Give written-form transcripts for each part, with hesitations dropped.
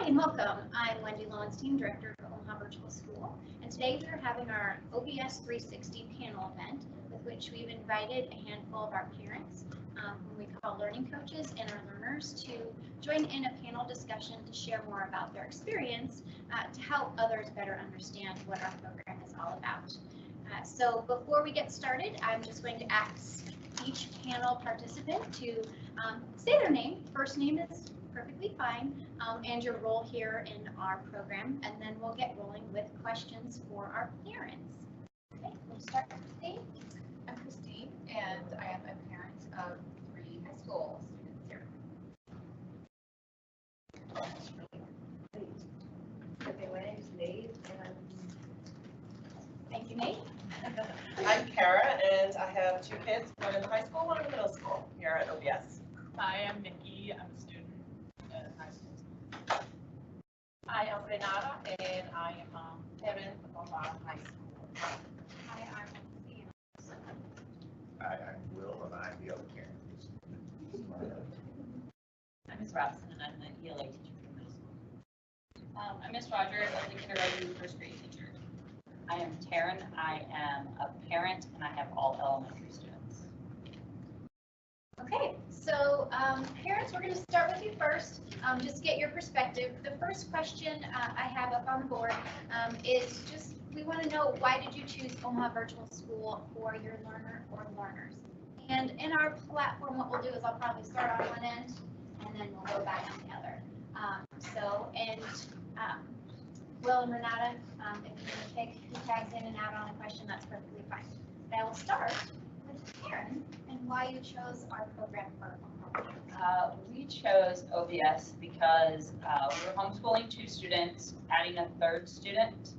and welcome. I'm Wendy Lowenstein, Director of Omaha Virtual School, and today we're having our OBS 360 panel event with which we've invited a handful of our parents, whom we call learning coaches, and our learners to join in a panel discussion to share more about their experience to help others better understand what our program is all about. So before we get started, I'm just going to ask each panel participant to say their name. First name is perfectly fine, and your role here in our program, and then we'll get rolling with questions for our parents. Okay, we'll start with Christine. I'm Christine, and I am a parent of 3 high school students here. Okay, my name's Nate, and Thank you, Nate. I'm Kara, and I have 2 kids, one in high school, one in middle school here at OBS. Hi, I'm Nikki. I'm a student at high school. Hi, I'm Renata, and I am parent of our high school. Hi, I'm Lucy. Hi, I'm Will, and I'm the other parent. I'm Miss Robson, and I'm the ELA teacher for middle school. I'm Miss Rogers. I'm the kindergarten and first grade teacher. I am Taryn. I am a parent, and I have all elementary students. Okay, so parents, we're going to start with you first, just get your perspective. The first question I have up on the board is just, we want to know, why did you choose Omaha Virtual School for your learner or learners? And in our platform, what we'll do is I'll probably start on one end, and then we'll go back on the other. Will and Renata, if you want to pick who tags in and out on a question, that's perfectly fine. But I will start with Karen and why you chose our program for Omaha. We chose OBS because we were homeschooling 2 students, adding a 3rd student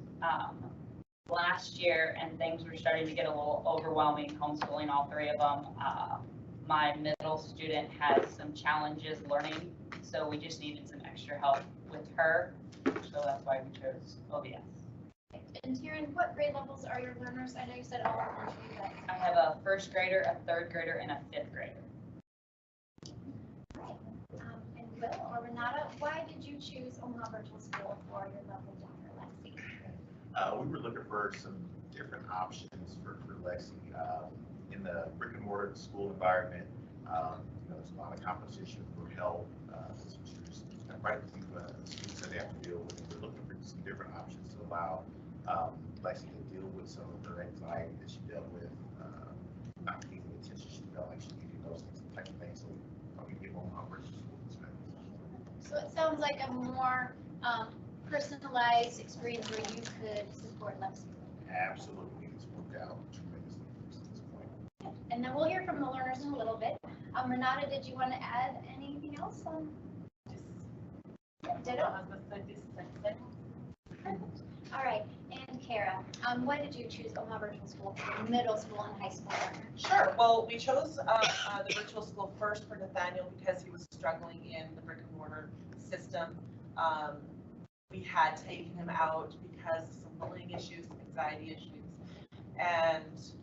last year, and things were starting to get a little overwhelming homeschooling all 3 of them. My middle student has some challenges learning, so we just needed some extra help with her. So that's why we chose OBS. And Taryn, what grade levels are your learners? I know you said elementary, but I have a 1st grader, a 3rd grader, and a 5th grader. right. And Will or Renata, why did you choose Omaha Virtual School for your lovely daughter, Lexi? We were looking for some different options for Lexi in the brick and mortar school environment. There's a lot of competition for help. Teachers, quite a few students that they have to deal with. We're looking for some different options to allow Lexi to deal with some of her anxiety that she dealt with, not getting the attention she felt like she needed, those types of things. So we give Omaha Virtual School this time. So it sounds like a more personalized experience where you could support Lexi. Absolutely, it's worked out tremendously at this point. And then we'll hear from the learners in a little bit. Renata, did you want to add anything else? Ditto? All right, and Kara, why did you choose Omaha Virtual School for middle school and high school learners? Sure. Well, we chose the virtual school first for Nathaniel because he was struggling in the brick and mortar system. We had taken him out because of some bullying issues, anxiety issues, and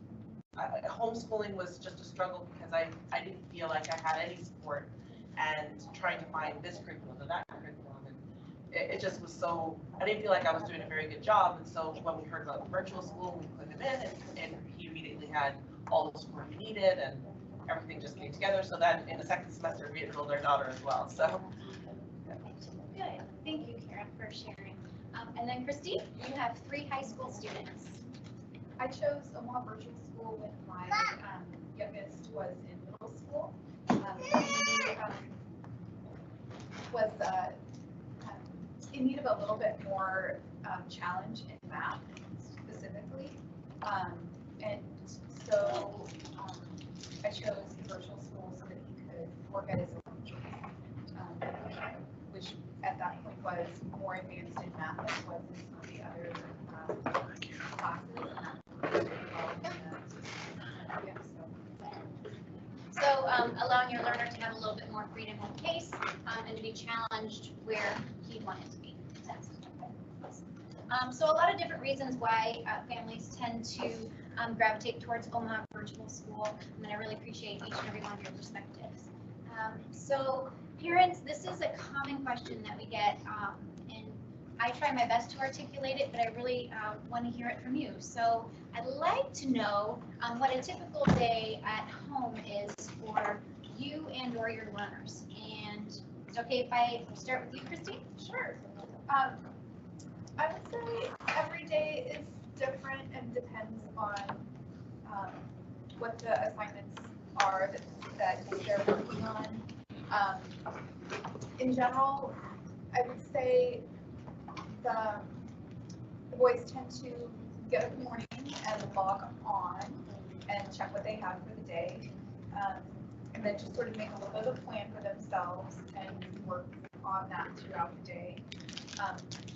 homeschooling was just a struggle because I didn't feel like I had any support, and trying to find this curriculum or that curriculum, and it just was so, I didn't feel like I was doing a very good job. And so when we heard about the virtual school, we put him in, and he immediately had all the support he needed, and everything just came together. So then in the 2nd semester, we enrolled our daughter as well. So Good. Thank you, Kara, for sharing. And then Christine, you have 3 high school students. I chose Omaha Virtual School when my youngest was in middle school. He was in need of a little bit more challenge in math specifically. And so I chose the virtual school so that he could work at his own pace, which at that point was more advanced in math than it was in some of the other classes. So allowing your learner to have a little bit more freedom and pace and to be challenged where he wanted to be. So a lot of different reasons why families tend to gravitate towards Omaha Virtual School, and I really appreciate each and every one of your perspectives. So Parents, this is a common question that we get, and I try my best to articulate it, but I really want to hear it from you. So I'd like to know what a typical day at home is for you and or your learners. And is it okay if I start with you, Christine? Sure. I would say every day is different and depends on what the assignments are that they're working on. In general, I would say the boys tend to get up in the morning and log on and check what they have for the day. And then just sort of make a little bit of a plan for themselves and work on that throughout the day.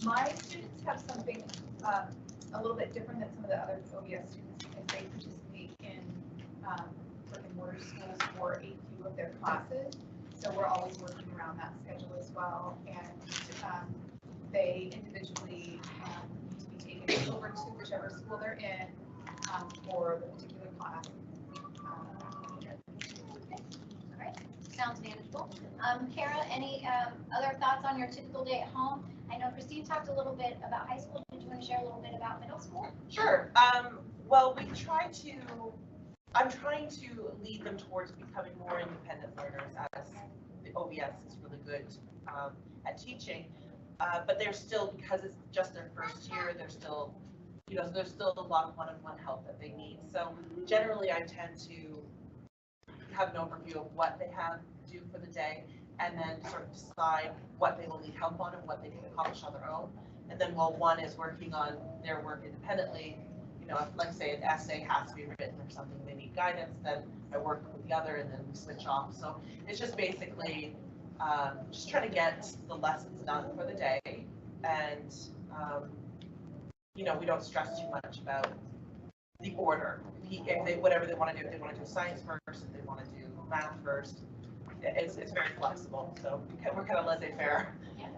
My students have something a little bit different than some of the other OBS students because they participate in brick and mortar schools for a few of their classes. So we're always working around that schedule as well. And they individually need to be taken over to whichever school they're in for the particular class. All right, sounds manageable. Kara, any other thoughts on your typical day at home? I know Christine talked a little bit about high school. Did you want to share a little bit about middle school? Sure. Well, I'm trying to lead them towards becoming more independent learners as the OBS is really good at teaching. But they're still, because it's just their first year, there's still a lot of one-on-one help that they need. So generally I tend to have an overview of what they have to do for the day and then sort of decide what they will need help on and what they can accomplish on their own. And then while one is working on their work independently, if, like say an essay has to be written or something, they need guidance, then I work with the other and then we switch off. So it's just basically just trying to get the lessons done for the day. And, we don't stress too much about the order. If they, whatever they want to do, if they want to do science first, if they want to do math first, it's very flexible. So we're kind of laissez-faire. Yeah,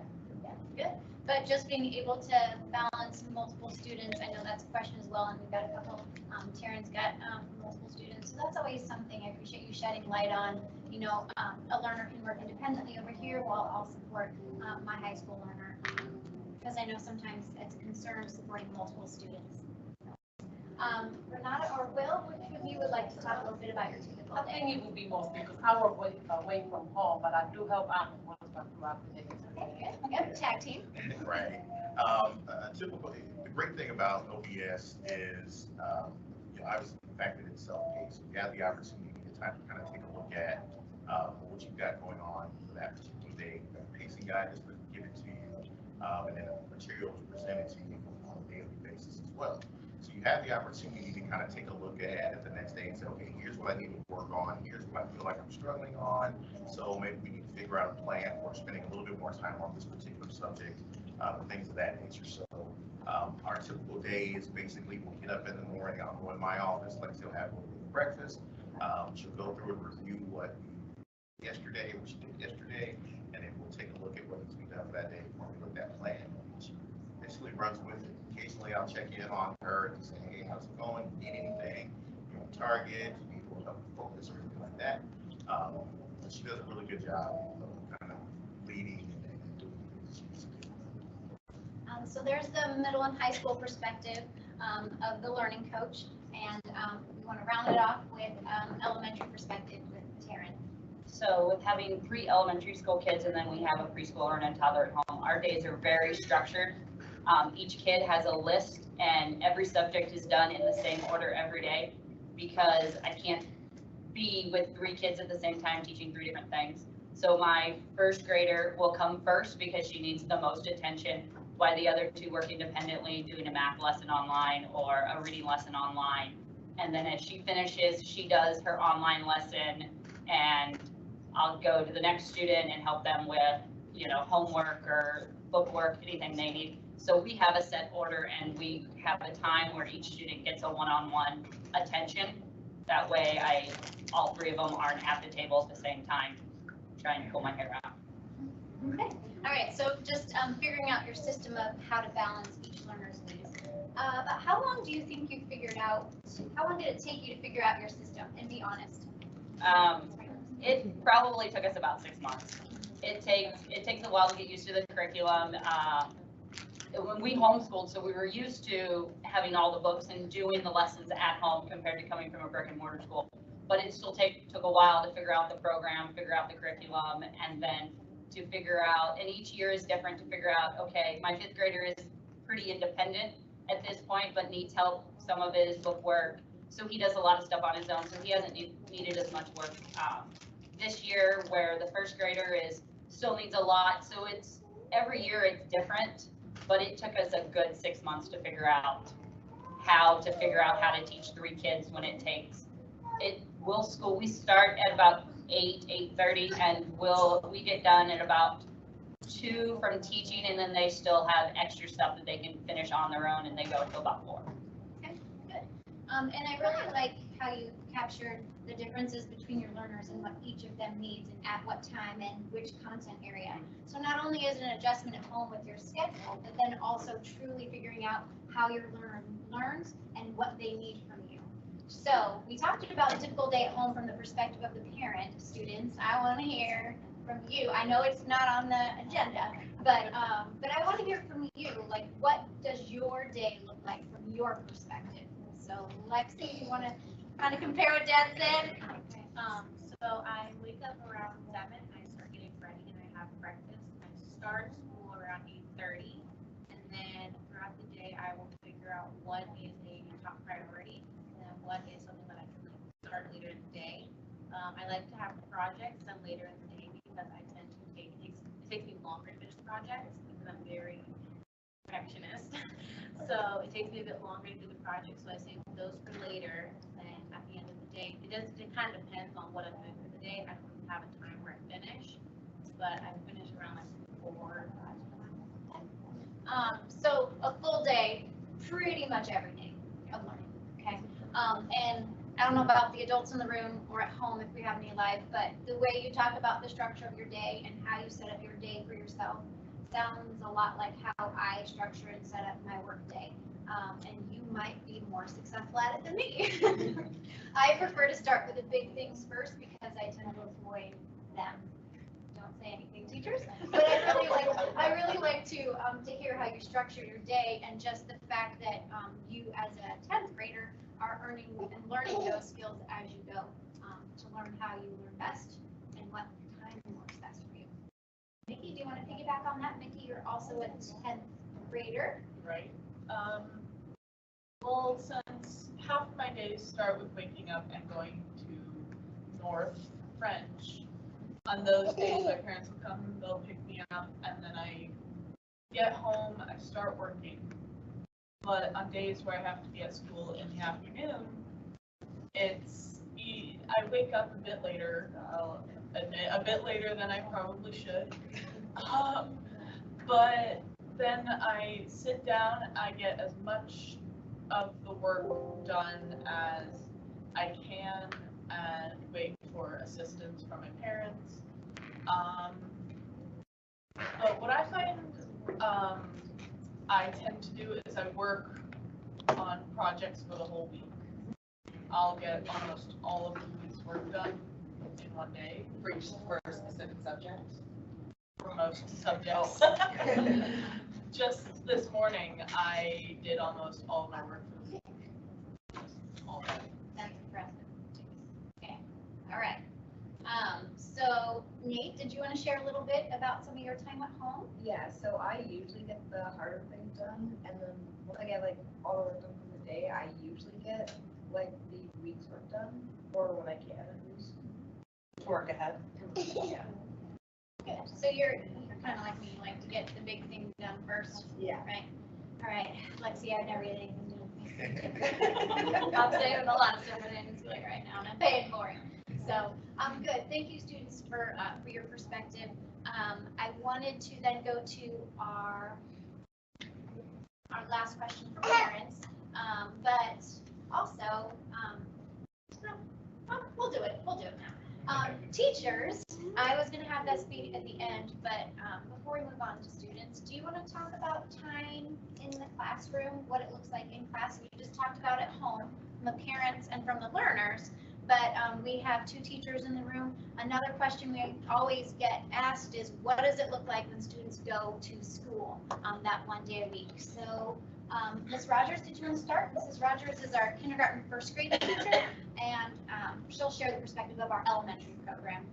good. But just being able to balance multiple students, I know that's a question as well, and we've got a couple, Taryn's got multiple students, so that's always something I appreciate you shedding light on. A learner can work independently over here while I'll support my high school learner, because I know sometimes it's a concern supporting multiple students. Renata or Will, which of you would like to talk a little bit about your typical I day? think it would be most because I work away from home, but I do help out with husband throughout the day. Okay, good. Yep, tag team. Right. Typically, the great thing about OBS is, I was the fact that it's self-paced. So you have the opportunity to kind of take a look at what you've got going on for that particular day. You've got a pacing guide that's been given to you, and then the material is presented to you on a daily basis as well. So you have the opportunity to kind of take a look at it the next day and say, okay, here's what I need to work on. Here's what I feel like I'm struggling on. So maybe we need to figure out a plan for spending a little bit more time on this particular subject, things of that nature. So our typical day is basically we'll get up in the morning, I'll go in my office, like she'll have a little bit of breakfast. She'll go through and review what she did yesterday, and then we'll take a look at what needs to be done for that day before we look at that plan. She basically runs with it. Occasionally I'll check in on her and say, hey, how's it going? You need anything? You want target? You need a little help with focus or anything like that? But she does a really good job of kind of leading and doing things. So there's the middle and high school perspective of the learning coach, and we want to round it off with elementary perspective with Taryn. So with having 3 elementary school kids and then we have a preschooler and a toddler at home, our days are very structured. Each kid has a list and every subject is done in the same order every day because I can't be with 3 kids at the same time teaching 3 different things. So my first grader will come first because she needs the most attention, while the other 2 work independently, doing a math lesson online or a reading lesson online. And then as she finishes, she does her online lesson and I'll go to the next student and help them with, homework or book work, anything they need. So we have a set order and we have a time where each student gets a one-on-one attention. That way all 3 of them aren't at the table at the same time trying to pull my hair out. Okay. All right. So just figuring out your system of how to balance each learner's needs. But how long do you think you figured out? How long did it take you to figure out your system? And be honest. It probably took us about 6 months. it takes a while to get used to the curriculum. When we homeschooled, so we were used to having all the books and doing the lessons at home compared to coming from a brick and mortar school. But it still took a while to figure out the program, figure out the curriculum, and then to figure out, and each year is different to figure out, okay, my fifth grader is pretty independent at this point, but needs help. Some of it is book work. So he does a lot of stuff on his own, so he hasn't needed as much work. This year, where the first grader still needs a lot, so it's every year it's different, but it took us a good 6 months to figure out how to teach 3 kids when it takes. We start at about 8:30, and we get done at about 2 from teaching, and then they still have extra stuff that they can finish on their own, and they go to about 4. Okay, good. And I really like how you captured the differences between your learners and what each of them needs and at what time and which content area. So not only is it an adjustment at home with your schedule, but then also truly figuring out how your learner learns and what they need from you. So we talked about a typical day at home from the perspective of the parent. Students, I want to hear from you. I know it's not on the agenda, but I want to hear from you. Like, what does your day look like from your perspective? So Lexi, you want to kind of compare what Dad said? Okay. So I wake up around 7. I start getting ready and I have breakfast. I start school around 8:30, and then throughout the day I will figure out what is a top priority and then what is something that I can start later in the day. I like to have projects done later in the day because I tend to it takes me longer to finish projects because I'm very perfectionist. So it takes me a bit longer to do the project, so I save those for later. And at the end of the day, it kind of depends on what I'm doing for the day. I don't have a time where I finish, but I finish around like 4 or 5. So a full day, pretty much every day of learning, okay? And I don't know about the adults in the room or at home if we have any live, but the way you talk about the structure of your day and how you set up your day for yourself sounds a lot like how I structure and set up my work day. And you might be more successful at it than me. I prefer to start with the big things first because I tend to avoid them. Don't say anything, teachers. But I really like to hear how you structure your day and just the fact that you as a 10th grader are earning and learning those skills as you go to learn how you learn best and what time works best for you. Mickey, do you want to piggyback on that? Mickey, you're also a 10th grader. Right. Well, since half of my days start with waking up and going to North French, on those days my parents will come, they'll pick me up, and then I get home, I start working. But on days where I have to be at school in the afternoon, I wake up a bit later, I'll admit, a bit later than I probably should. But then I sit down, I get as much of the work done as I can and wait for assistance from my parents. But what I find I tend to do is I work on projects for the whole week. I'll get almost all of the week's work done in one day. For a specific subject. For most subjects. Just this morning, I did almost all of my work for the week. Just all that. That's impressive. Okay, all right. So Nate, did you want to share a little bit about some of your time at home? Yeah, so I usually get the harder things done, and then when I get like all the work done for the day, I usually get like the week's work done, or when I can at least. Work ahead. Yeah. Good. So you're kind of like me, you like to get the big things done first, Yeah. right? All right, Lexi, I've never get anything done. I'm saving a lot of stuff in the school right now, and I'm paying for it. So, good. Thank you, students, for your perspective. I wanted to then go to our last question for parents, but also, we'll do it. We'll do it now. Teachers, I was going to have that speak at the end, but before we move on to students, do you want to talk about time in the classroom, what it looks like in class? You just talked about at home from the parents and from the learners, but we have 2 teachers in the room. Another question we always get asked is, what does it look like when students go to school that 1 day a week? So Ms. Rogers, did you want to start? Mrs. Rogers is our kindergarten first grade teacher, and she'll share the perspective of our elementary program.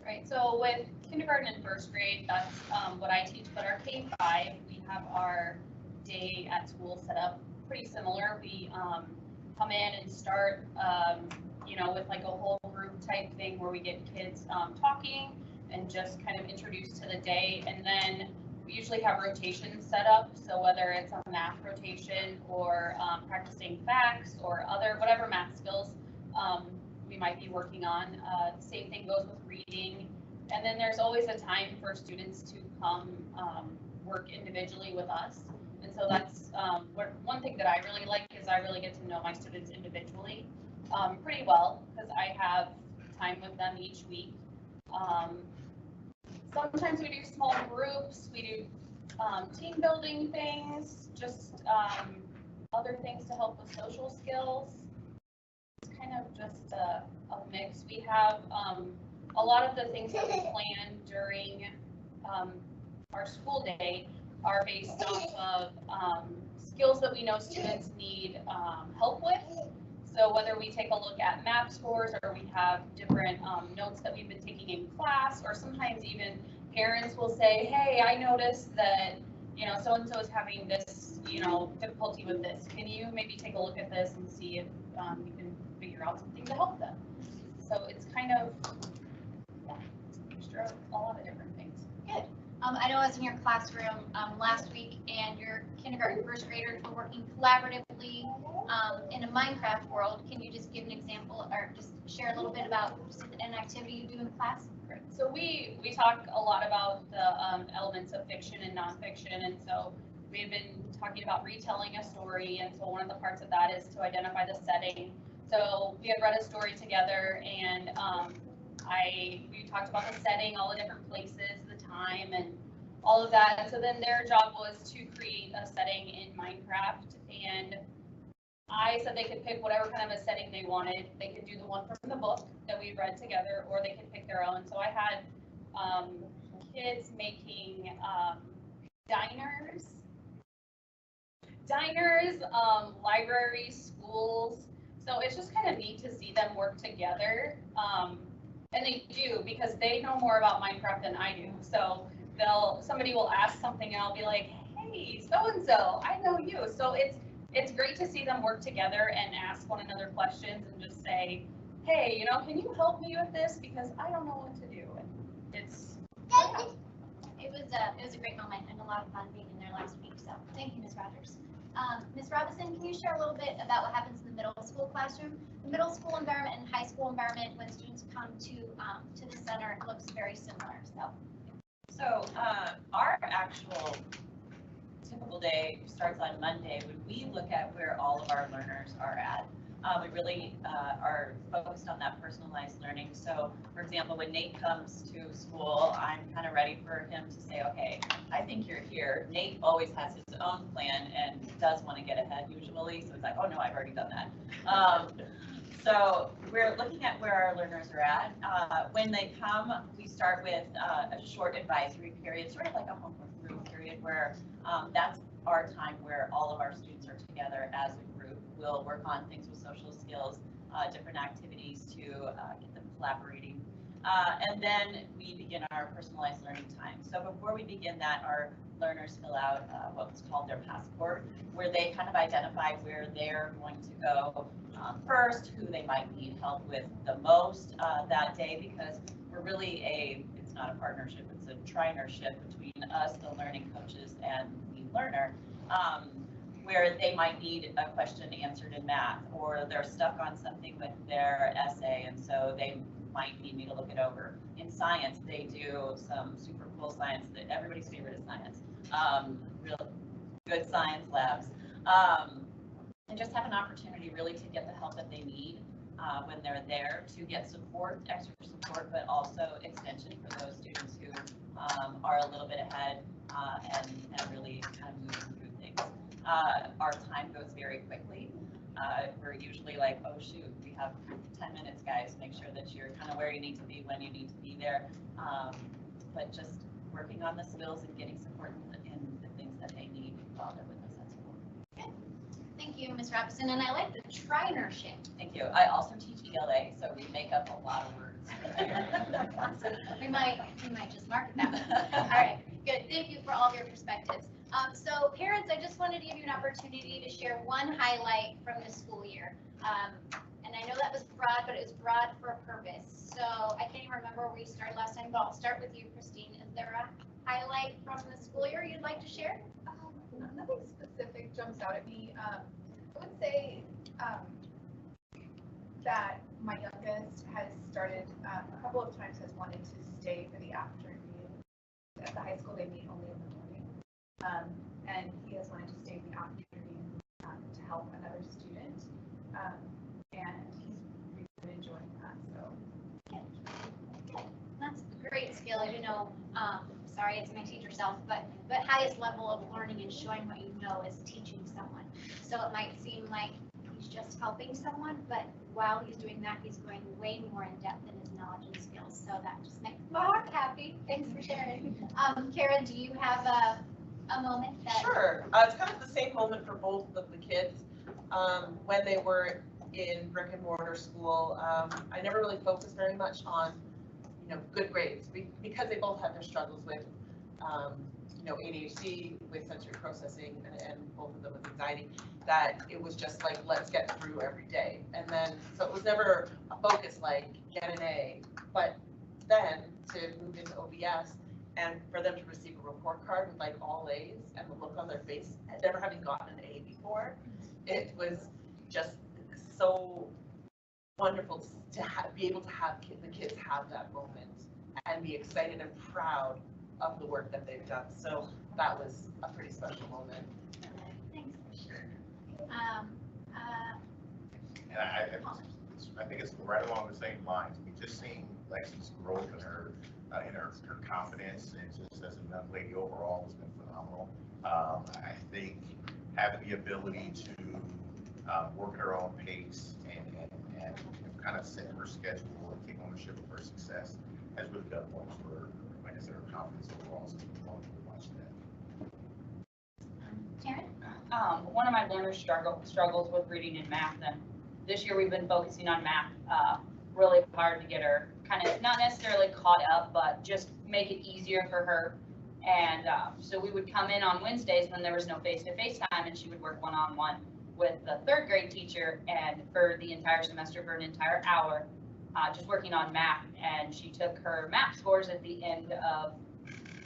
Right, so with kindergarten and first grade, that's what I teach, but our K-5, we have our day at school set up pretty similar. We come in and start, with like a whole group type thing where we get kids talking and just kind of introduced to the day. And then we usually have rotations set up. So whether it's a math rotation or practicing facts or whatever math skills we might be working on. Same thing goes with reading. And then there's always a time for students to come work individually with us. And so that's one thing that I really like is I really get to know my students individually pretty well because I have time with them each week. Sometimes we do small groups, we do team building things, just other things to help with social skills. It's kind of just a mix. We have a lot of the things that we plan during our school day are based off of skills that we know students need help with. So whether we take a look at MAP scores or we have different notes that we've been taking in class, or sometimes even parents will say, hey, I noticed that, so-and-so is having this, difficulty with this. Can you maybe take a look at this and see if you can figure out something to help them? So it's kind of a mixture of a lot of different things. Good. I know I was in your classroom last week, and your kindergarten first graders were working collaboratively in a Minecraft world. Can you just give an example or just share a little bit about an activity you do in class? Great. So we talk a lot about the elements of fiction and nonfiction, and so we've been talking about retelling a story, and so one of the parts of that is to identify the setting. So we had read a story together, and we talked about the setting, all the different places, the time, and all of that. And so then their job was to create a setting in Minecraft, and I said they could pick whatever kind of a setting they wanted. They could do the one from the book that we read together, or they could pick their own. So I had kids making diners, libraries, schools. So it's just kind of neat to see them work together. And they do, because they know more about Minecraft than I do. So somebody will ask something and I'll be like, hey, so-and-so, I know you. So it's great to see them work together and ask one another questions and just say, hey, can you help me with this? Because I don't know what to do. And It was a great moment and a lot of fun being in there last week. So thank you, Ms. Rogers. Ms. Robinson, can you share a little bit about what happens in the middle school classroom? The middle school environment and high school environment, when students come to the center, it looks very similar. So our actual typical day starts on Monday when we look at where all of our learners are at. We really are focused on that personalized learning. So, for example, when Nate comes to school, I'm kind of ready for him to say, okay, I think you're here. Nate always has his own plan and does want to get ahead usually. So it's like, oh no, I've already done that. So we're looking at where our learners are at. When they come, we start with a short advisory period, sort of like a homework group period, where that's our time where all of our students are together as a group. We'll work on things with social skills, different activities to get them collaborating. And then we begin our personalized learning time. So before we begin that, our learners fill out what's called their passport, where they kind of identify where they're going to go first, who they might need help with the most that day, because we're really it's not a partnership, it's a trinership between us, the learning coaches, and the learner, where they might need a question answered in math, or they're stuck on something with their essay, and so they might need me to look it over. In science, they do some super cool science that everybody's favorite is science, real good science labs, and just have an opportunity really to get the help that they need when they're there, to get support, extra support, but also extension for those students who are a little bit ahead and really kind of moving through things. Our time goes very quickly. We're usually like, oh shoot, we have 10 minutes, guys, make sure that you're kind of where you need to be when you need to be there. But just working on the skills and getting support in the things that they need while they're with us at school. Thank you, Ms. Robinson, and I like the trinership. Thank you. I also teach ELA, so we make up a lot of words. We might just market that. All right, good. Thank you for all of your perspectives. So parents, I just wanted to give you an opportunity to share one highlight from the school year. And I know that was broad, but it was broad for a purpose. So I can't even remember where we started last time, but I'll start with you, Christine. Is there a highlight from the school year you'd like to share? Nothing specific jumps out at me. I would say that my youngest has started a couple of times has wanted to stay for the afternoon. At the high school, they meet only in the morning. And he has wanted to stay in the afternoon to help another student. And he's really enjoying that. So That's a great skill, you know. Sorry, it's my teacher self, but highest level of learning and showing what you know is teaching someone. So it might seem like he's just helping someone, but while he's doing that, he's going way more in depth in his knowledge and skills. So that just makes my heart happy. Thanks for sharing. Kara, do you have a moment that? Sure. It's kind of the same moment for both of the kids. When they were in brick and mortar school, I never really focused very much on, good grades because they both had their struggles with, ADHD, with sensory processing, and both of them with anxiety, that it was just like, let's get through every day. And then, so it was never a focus like, get an A. But then to move into OBS and for them to receive a report card with like all A's and the look on their face, never having gotten an A before, it was just so wonderful to be able to have the kids have that moment and be excited and proud of the work that they've done. So that was a pretty special moment. Thanks for sharing. And I think it's right along the same lines. We just seen Lexi's growth in her confidence, and just as a young lady overall has been phenomenal. I think having the ability to work at her own pace and kind of set her schedule and take ownership of her success has really done wonders for her, like I said, her confidence overall. So it's wonderful to watch that. Karen? One of my learners struggles with reading and math, and this year we've been focusing on math really hard to get her kind of not necessarily caught up, but just make it easier for her. And so we would come in on Wednesdays when there was no face-to-face time, and she would work one-on-one with the third grade teacher, and for the entire semester, for an entire hour, just working on math. And she took her math scores at the end of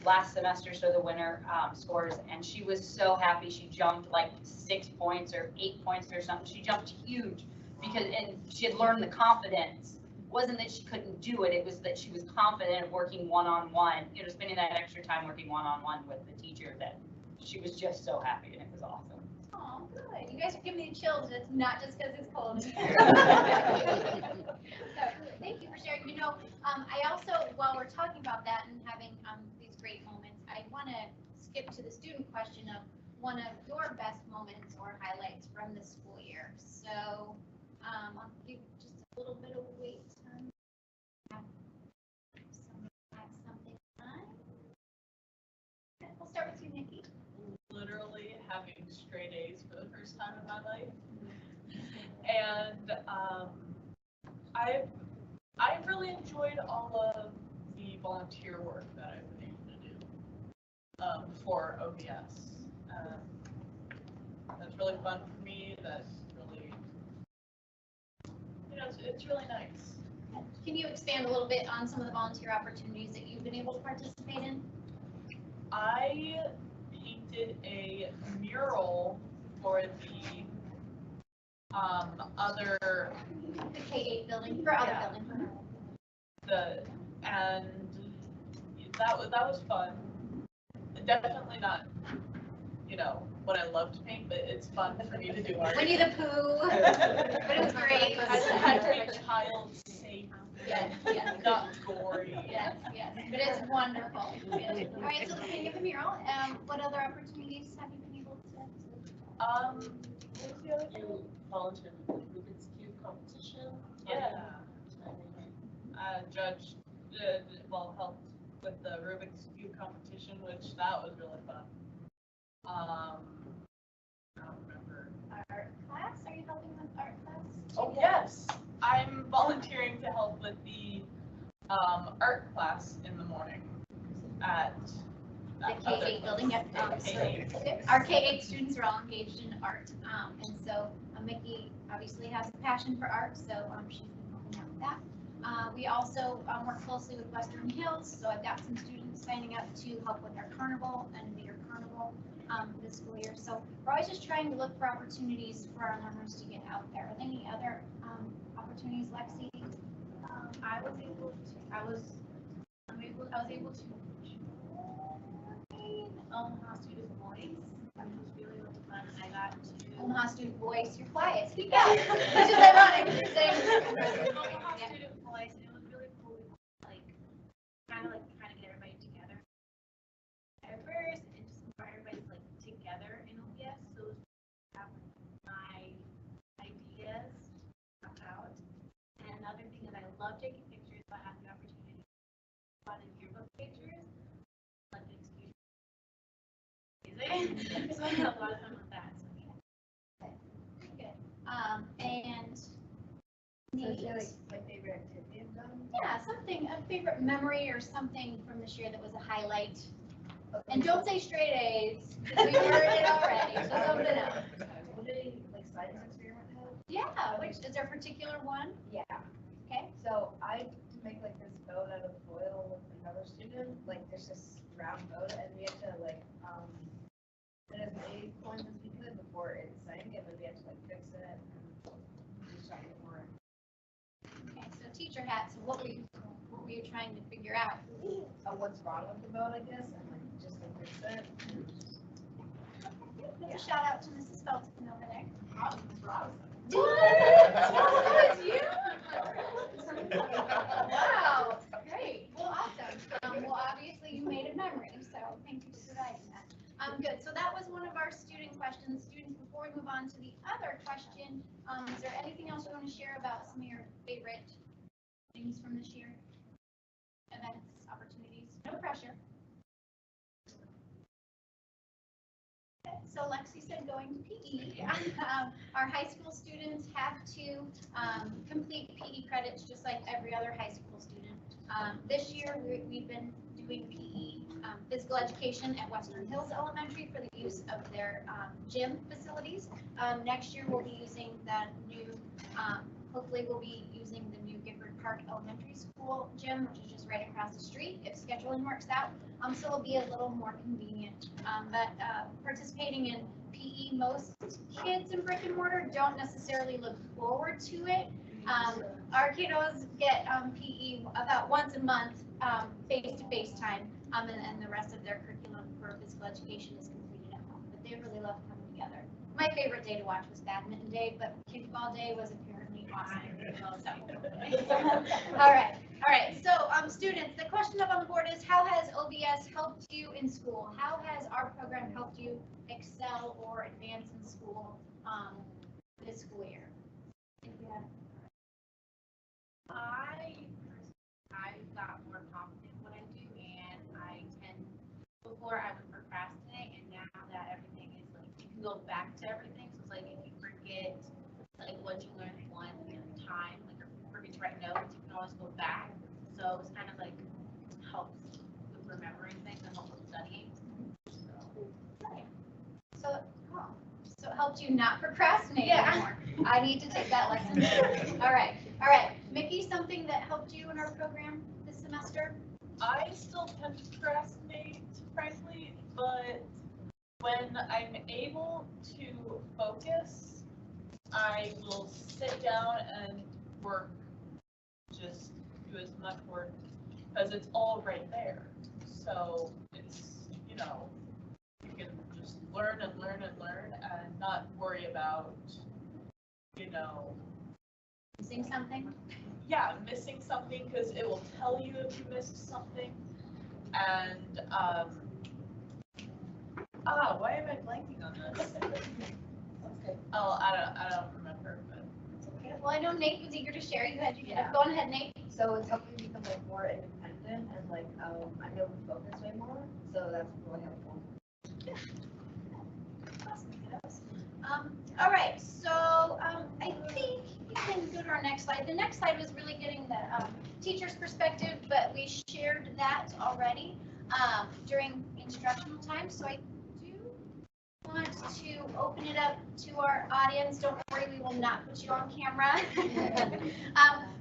last semester, so the winter scores, and she was so happy. She jumped like 6 points or 8 points or something. She jumped huge because she had learned the confidence. It wasn't that she couldn't do it, it was that she was confident of working one-on-one, spending that extra time working one-on-one with the teacher, that she was just so happy, and it was awesome. Oh, good. You guys are giving me chills. It's not just because it's cold. So, thank you for sharing. I also, while we're talking about that and having these great moments, I want to skip to the student question of one of your best moments or highlights from the school year. So I'll give just a little bit of wait time. Something fun. We'll start with you, Nikki. Literally having straight A's for the first time in my life. And I've really enjoyed all of the volunteer work that I've been able to do for OBS. That's really fun for me. That's really, it's really nice. Can you expand a little bit on some of the volunteer opportunities that you've been able to participate in? I painted a mural for the The K-8 building, for other buildings. And that was fun. Definitely not, what I love to paint, but it's fun for me to do art. Winnie the Pooh, but it was great. I had to be child safe. Yes, Not gory. yes, but it's wonderful. All right, so the painting of the mural, what other opportunities have you been able to? What was the other thing? volunteered with the Rubik's Cube competition. Yeah. Judge, helped with the Rubik's Cube competition, which that was really fun. I don't remember. Art class, are you helping with art class? Oh, yes, I'm volunteering to help with the art class in the morning at The K-8 building, yep. K-8. Our K-8 students are all engaged in art, and so Mickey obviously has a passion for art, so she's been helping out with that. We also work closely with Western Hills, so I've got some students signing up to help with their carnival and their carnival this school year. So we're always just trying to look for opportunities for our learners to get out there. Are there any other opportunities, Lexi? I was able to join Omaha Student Voice, which was really, really fun. I got to Omaha Student Voice, you're quiet, speak up. Which is ironic, you're saying. Omaha Student Voice, and it was really cool. Like, kind of get everybody together at first, and just brought everybody like together in OPS. So it was have my ideas out. And another thing is I love taking pictures, but I have the opportunity to a lot of yearbook pictures. Like excuse me. So I had a lot of fun with that. So yeah. Good. And So is there like my favorite activity I've done? yeah, something, a favorite memory or something from this year that was a highlight. And don't say straight A's, because we heard it already, so something else. What did like science experiment have? Yeah, which, is there a particular one? Yeah. Okay. So I to make like this boat out of foil with another student. Like there's this round boat, and we had to like put as many coins as we could before it sank, and then we had to like fix it and do something more. Okay, so teacher hat, so what were you trying to figure out? What's wrong with the boat, I guess, and like just like fix it. Give a shout out to Mrs. Felton over there. Wow, great, well, awesome. Well, obviously you made a memory, so thank you for providing that. Good, so that was one of our student questions. Students, before we move on to the other question, is there anything else you want to share about some of your favorite things from this year? Events, opportunities, no pressure. So Lexi said going to PE. Our high school students have to complete PE credits just like every other high school student. This year we've been doing PE physical education at Western Hills Elementary for the use of their gym facilities. Next year we'll be using that new, hopefully we'll be using the new Gifford Park Elementary School gym, which is just right across the street if scheduling works out. So it'll be a little more convenient. But participating in PE, most kids in brick and mortar don't necessarily look forward to it. Our kiddos get PE about once a month, face-to-face time, and the rest of their curriculum for physical education is completed at home. But they really love coming together. My favorite day to watch was badminton day, but kickball day was apparently awesome. All right. So, students, the question up on the board is, how has OBS helped you in school? How has our program helped you excel or advance in school this school year? Yeah. I got more confident in what I do, and before I would procrastinate, and now that everything is like, you can go back to everything, so it's like if you forget like what you learned one time, like or forget to write notes, you can always go back. So it's kind of like helps with remembering things and helps with studying. So it helped you not procrastinate anymore. I need to take that lesson. All right. Mickey, something that helped you in our program this semester? I still tend to procrastinate, frankly, but when I'm able to focus, I will sit down and work, just do as much work, because it's all right there. So it's, you can just learn and learn and learn and not worry about, Missing something? yeah, missing something, because it will tell you if you missed something. And why am I blanking on this? Okay. Oh, I don't remember. Beautiful. I know Nate was eager to share. You had your hand. Go on ahead, Nate. So it's helping me become like more independent and like I'm able to focus way more. So that's really helpful. Awesome, kiddos. All right, so I think you can go to our next slide. The next slide was really getting the teacher's perspective, but we shared that already during instructional time. So I do want to open it up to our audience. Don't worry, we will not put you on camera.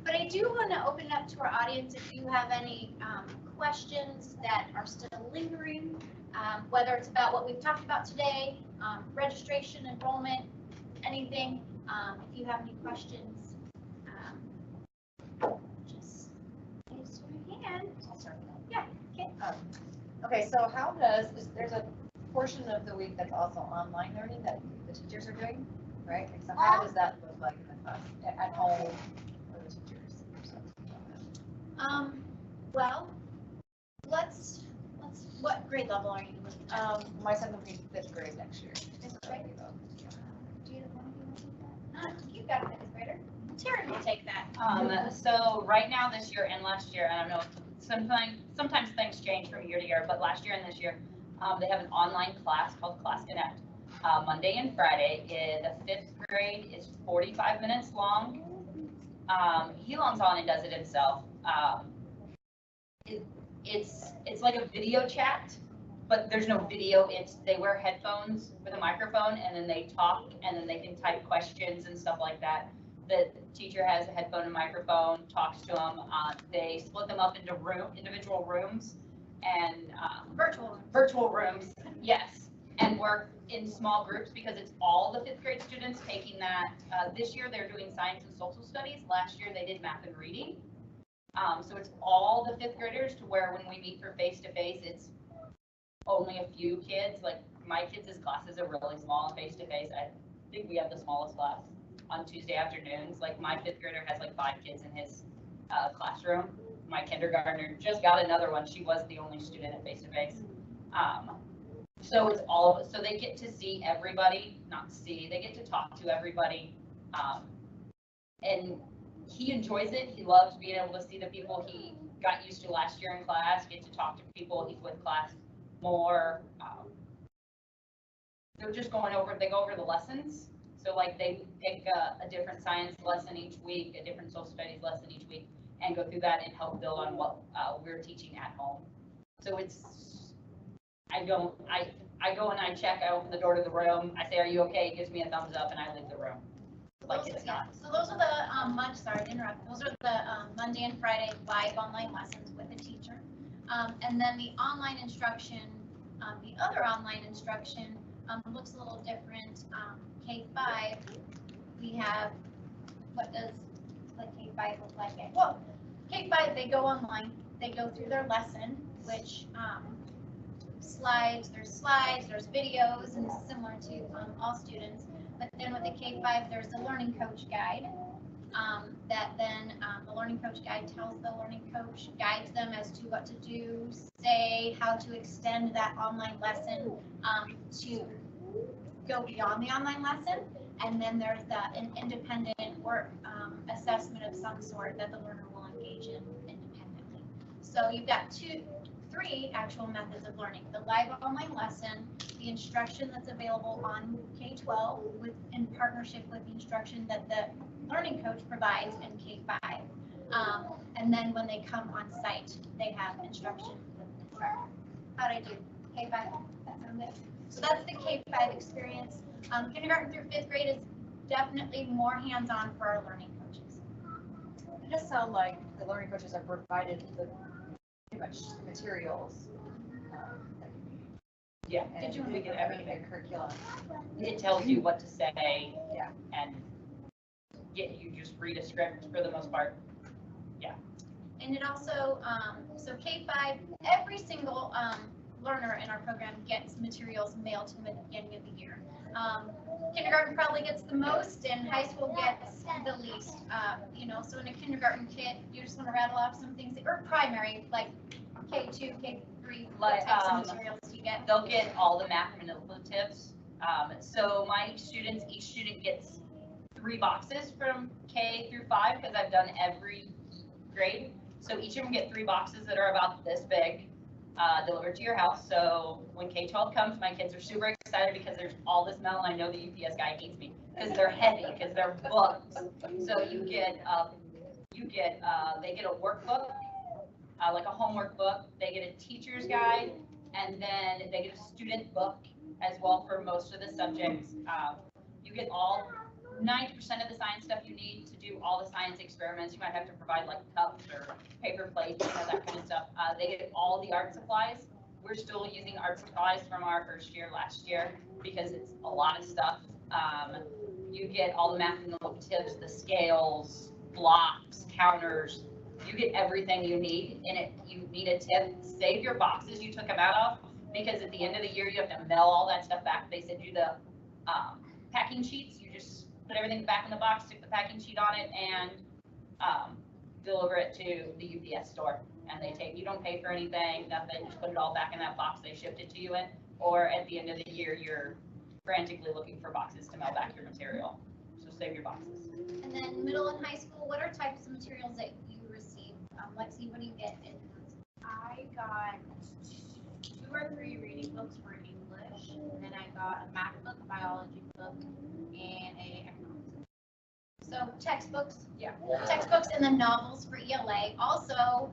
But I do want to open it up to our audience if you have any questions that are still lingering, whether it's about what we've talked about today, registration, enrollment, anything. If you have any questions, just raise your hand. I'll start with that. Yeah, okay. Okay, so how does, there's a portion of the week that's also online learning that the teachers are doing, right? So how does that look like in the class, at home for the teachers? Well, let's, what grade level are you with? My son will be 5th grade next year. Fifth grade? Do you want to take that? You've got a fifth grader. Terry will take that. So right now, this year and last year, I don't know, sometimes things change from year to year, but last year and this year, they have an online class called Class Connect, Monday and Friday. The 5th grade is 45 minutes long. He logs on and does it himself. It's like a video chat, but there's no video. They wear headphones with a microphone, and then they talk, and then they can type questions and stuff like that. The teacher has a headphone and microphone, talks to them. They split them up into individual rooms, and virtual rooms, yes, and work in small groups because it's all the 5th grade students taking that. This year they're doing science and social studies. Last year they did math and reading. So it's all the 5th graders, to where when we meet for face-to-face, it's only a few kids. Like my kids' classes are really small face-to-face. I think we have the smallest class on Tuesday afternoons. Like my 5th grader has like 5 kids in his classroom. My kindergartner just got another one. She was the only student at face-to-face. So it's all, so they get to see everybody, they get to talk to everybody. And he enjoys it. He loves being able to see the people he got used to last year in class, get to talk to people he's with class more. They're just they go over the lessons. So like they pick a different science lesson each week, a different social studies lesson each week, and go through that and help build on what we're teaching at home. So I go and I check, I open the door to the room, I say, "Are you okay?" He gives me a thumbs up, and I leave the room. Like it's not. So those are the, sorry to interrupt, those are the Monday and Friday live online lessons with a teacher. And then the online instruction, the other online instruction looks a little different. K-5, we have, what does the K-5 look like? Well, K-5, they go online, they go through their lesson, which there's videos, and it's similar to all students. But then with the K-5, there's the learning coach guide that then the learning coach guide tells the learning coach, guides them as to what to do, say, how to extend that online lesson to go beyond the online lesson. And then there's an independent work assessment of some sort that the learner will engage in independently. So you've got 3 actual methods of learning: the live online lesson, the instruction that's available on K-12 in partnership with the instruction that the learning coach provides in K-5. And then when they come on site, they have instruction with the instructor. How'd I do? K-5? That sound good? So that's the K-5 experience. Kindergarten through 5th grade is definitely more hands-on for our learning coaches. It does sound like the learning coaches are provided with pretty much materials. Yeah. And you get everything curriculum. It tells you what to say. Yeah. And you just read a script for the most part. Yeah. And it also, so K-5, every single learner in our program gets materials mailed to them at the beginning of the year. Kindergarten probably gets the most, and high school gets the least. So in a kindergarten kit, you just want to rattle off some things, or primary, like K2, K3, what types of materials do you get? They'll get all the math manipulatives. So my students, each student gets 3 boxes from K through 5 because I've done every grade. So each of them get 3 boxes that are about this big, delivered to your house. So when K-12 comes, my kids are super excited because there's all this mail, and I know the UPS guy hates me because they're heavy, because they're books. So they get a workbook, like a homework book. They get a teacher's guide, and then they get a student book as well for most of the subjects. You get all 90% of the science stuff you need to do all the science experiments. You might have to provide like cups or paper plates, that kind of stuff. They get all the art supplies. We're still using art supplies from our first year last year because it's a lot of stuff. You get all the mathematical tips, the scales, blocks, counters. You get everything you need in it. You need a tip. Save your boxes you took them out of, because at the end of the year you have to mail all that stuff back. They send you the packing sheets. You just put everything back in the box, stick the packing sheet on it, and deliver it to the UPS store. And you don't pay for anything, nothing. Just put it all back in that box they shipped it to you in. Or at the end of the year, you're frantically looking for boxes to mail back your material. So save your boxes. And then middle and high school, what are types of materials that you receive? Lexi, what do you get in? I got 2 or 3 reading books for English, and then I got a math book, a biology book, and a economics book. So textbooks? Yeah. Textbooks and then novels for ELA. Also,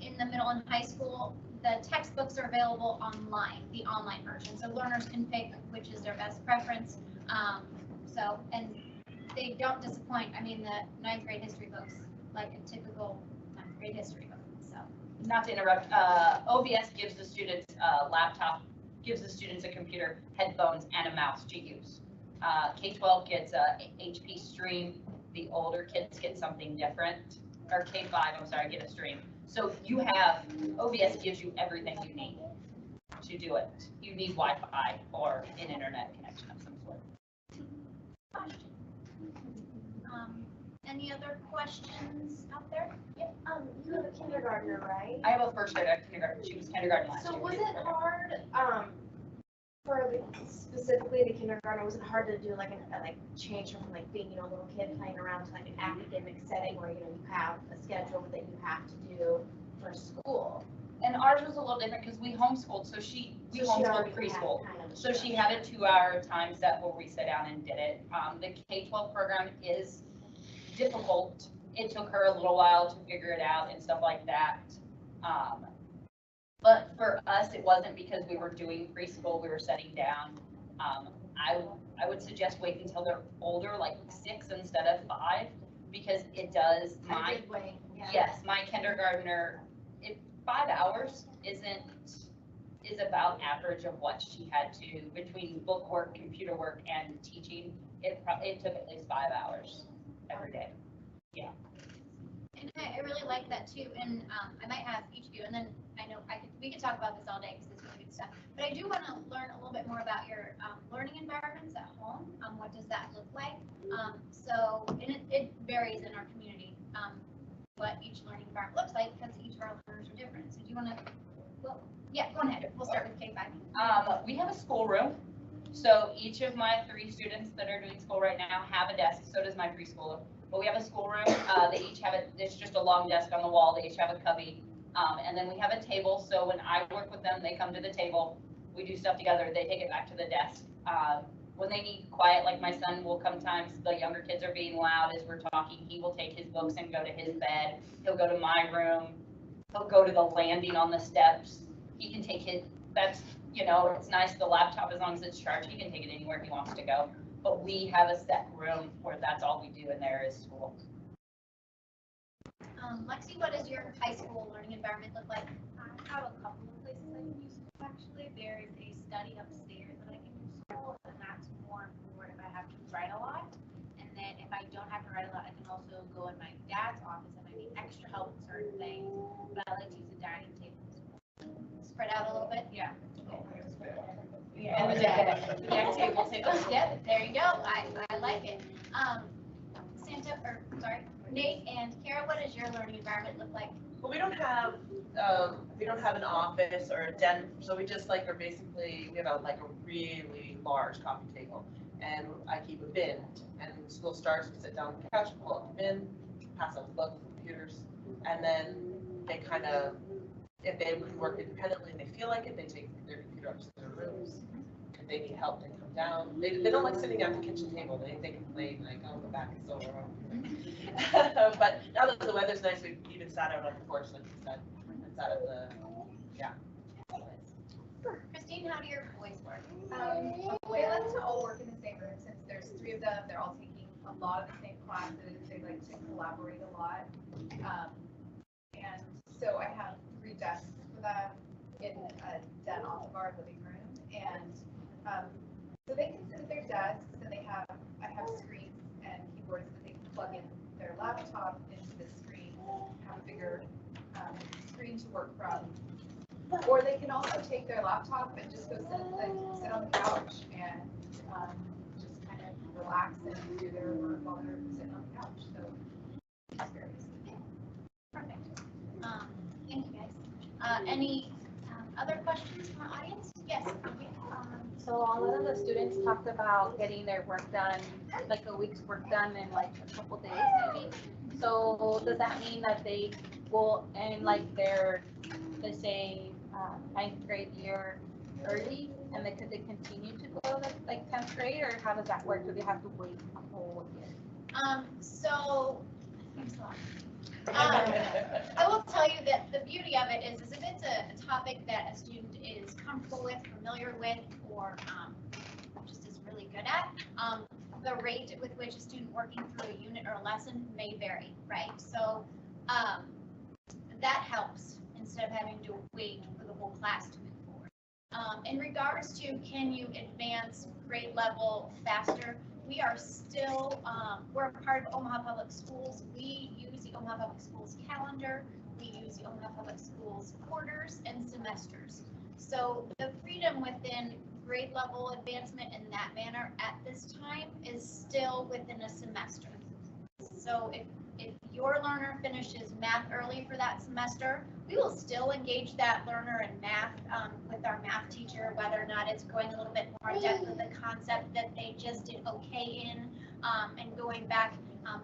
in the middle and high school, the textbooks are available online, the online version. So learners can pick which is their best preference. And they don't disappoint. I mean, the 9th grade history books, like a typical 9th grade history book. So. Not to interrupt, OVS gives the students a laptop, gives the students a computer, headphones, and a mouse to use. K-12 gets a HP Stream. The older kids get something different, or K-5, I'm sorry, get a Stream. So OVS gives you everything you need to do it. You need Wi-Fi or an internet connection of some sort. Any other questions out there? Yep. You have a kindergartner, right? I have a first grade kindergarten. She was kindergarten last year. So was it hard, for specifically the kindergarten, was it hard to do like change from like being, a little kid playing around to like an academic setting where, you have a schedule that you have to do for school? And ours was a little different because we homeschooled, so we homeschooled preschool. So she had a 2-hour time set where we sat down and did it. The K-12 program is difficult. It took her a little while to figure it out and stuff like that. But for us, it wasn't because we were doing preschool, we were setting down. I would suggest wait until they're older, like 6 instead of 5, because it does yes, my kindergartner, 5 hours is about average of what she had to, between book work, computer work, and teaching. It took at least 5 hours every day. Yeah. And I really like that too. And I might have each of you, and then I know we could talk about this all day because it's really good stuff. But I do want to learn a little bit more about your learning environments at home. What does that look like? And it varies in our community what each learning environment looks like because each of our learners are different. So do you want to? Well, yeah, go ahead. We'll start with K-5. We have a schoolroom. So each of my 3 students that are doing school right now have a desk. So does my preschooler. But we have a schoolroom. They each have it's just a long desk on the wall. They each have a cubby. And then we have a table. So when I work with them, they come to the table. We do stuff together. They take it back to the desk. When they need quiet, like my son will come times, the younger kids are being loud as we're talking. He will take his books and go to his bed. He'll go to my room. He'll go to the landing on the steps. He can take it's nice, the laptop, as long as it's charged, he can take it anywhere he wants to go. But we have a set room where that's all we do in there is school. Lexi, what does your high school learning environment look like? I have a couple of places I can use school, actually. There is a study upstairs that I can use school, and that's more for if I have to write a lot. And then if I don't have to write a lot, I can also go in my dad's office if I need extra help with certain things. But I like to use the dining table. Spread out a little bit? Yeah. And the deck table. Yep, there you go. I like it. Nate and Kara, what does your learning environment look like? But we don't have an office or a den, so we just we have a really large coffee table. and I keep a bin. And when school starts, we sit down on the couch, pull out the bin, pass out the books, computers, and then they kind of, if they can work independently and they feel like it, they take their computer up to their rooms. If they need help, they come down. They don't like sitting at the kitchen table. They complain like, oh, the back is so wrong. But now that the weather's nice, we've even sat out on the porch, like you said, and sat at the, Christine, how do your boys work? They like to all work in the same room since there's 3 of them. They're all taking a lot of the same classes. They like to collaborate a lot. And so I have 3 desks for them in a den off of our living room. And so they can sit at their desks and I have screens and keyboards that they can plug in their laptop into the screen, have a bigger screen to work from. Or they can also take their laptop and just go sit on the couch and just kind of relax and do their work while they're sitting on the couch. So it's very easy. Perfect. Thank you guys. Any other questions from our audience? Yes. So a lot of the students talked about getting their work done, like a week's work done in like a couple days maybe. So does that mean that they will end like their, let's say, 9th grade year early, and could they continue to go to like 10th grade, or how does that work? Do they have to wait a whole year? Thanks a lot. I will tell you that the beauty of it is if it's a topic that a student is comfortable with, familiar with, or just is really good at, the rate with which a student working through a unit or a lesson may vary, right? So that helps instead of having to wait for the whole class to move forward. In regards to can you advance grade level faster, we are still, we're a part of Omaha Public Schools. We use the Omaha Public Schools calendar. We use the Omaha Public Schools quarters and semesters. So the freedom within grade level advancement in that manner at this time is still within a semester. So if your learner finishes math early for that semester, we will still engage that learner in math with our math teacher, whether or not it's going a little bit more in depth with the concept that they just did okay in, and going back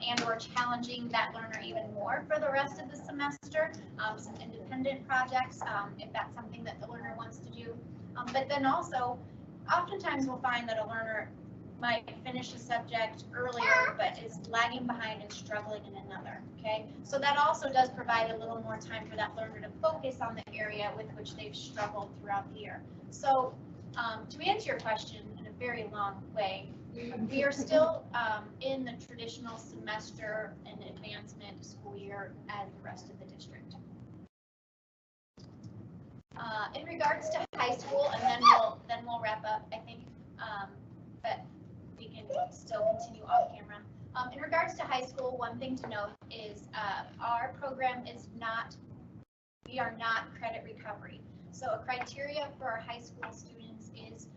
and or challenging that learner even more for the rest of the semester, some independent projects, if that's something that the learner wants to do. But then also, oftentimes we'll find that a learner might finish a subject earlier, but is lagging behind and struggling in another, okay? So that also does provide a little more time for that learner to focus on the area with which they've struggled throughout the year. So to answer your question in a very long way, we are still in the traditional semester and advancement school year as the rest of the district. In regards to high school, and then we'll wrap up, I think, but we can still continue off camera. In regards to high school, one thing to note is our program is not, we are not credit recovery. So a criteria for our high school students is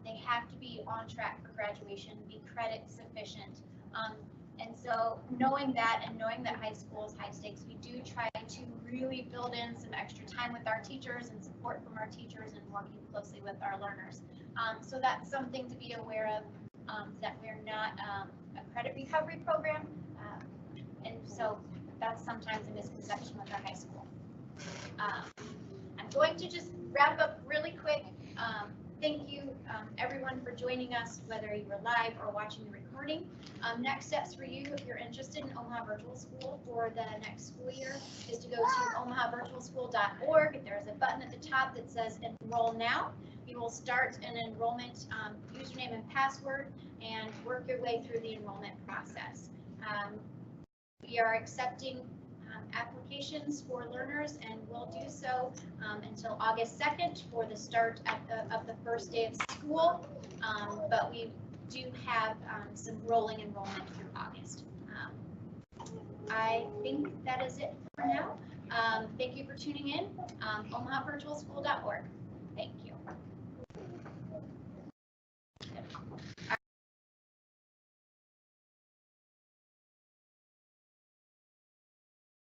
they have to be on track for graduation, be credit sufficient. And so knowing that and knowing that high school is high stakes, we do try to really build in some extra time with our teachers and support from our teachers and working closely with our learners. So that's something to be aware of, that we're not a credit recovery program. And so that's sometimes a misconception with our high school. I'm going to just wrap up really quick. Thank you, everyone, for joining us, whether you were live or watching the recording. Next steps for you, if you're interested in Omaha Virtual School for the next school year, is to go to omahavirtualschool.org. There's a button at the top that says Enroll Now. You will start an enrollment username and password and work your way through the enrollment process. We are accepting applications for learners, and we'll do so until August 2nd for the start of the first day of school, but we do have some rolling enrollment through August. I think that is it for now. Thank you for tuning in. omahavirtualschool.org. Thank you.